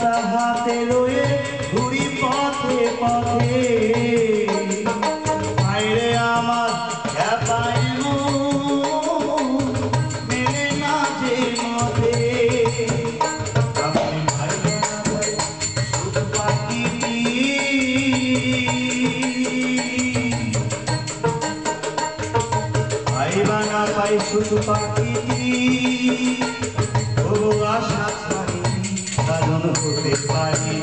ছাতা হাতে রয়ে ঘুরি পথে পথে বাইরে আমার পায়ে মেলে না যে মতে ভাইবানা পাই শুধু পাখি ও আশা ছাড়ি কারণ হতে পারি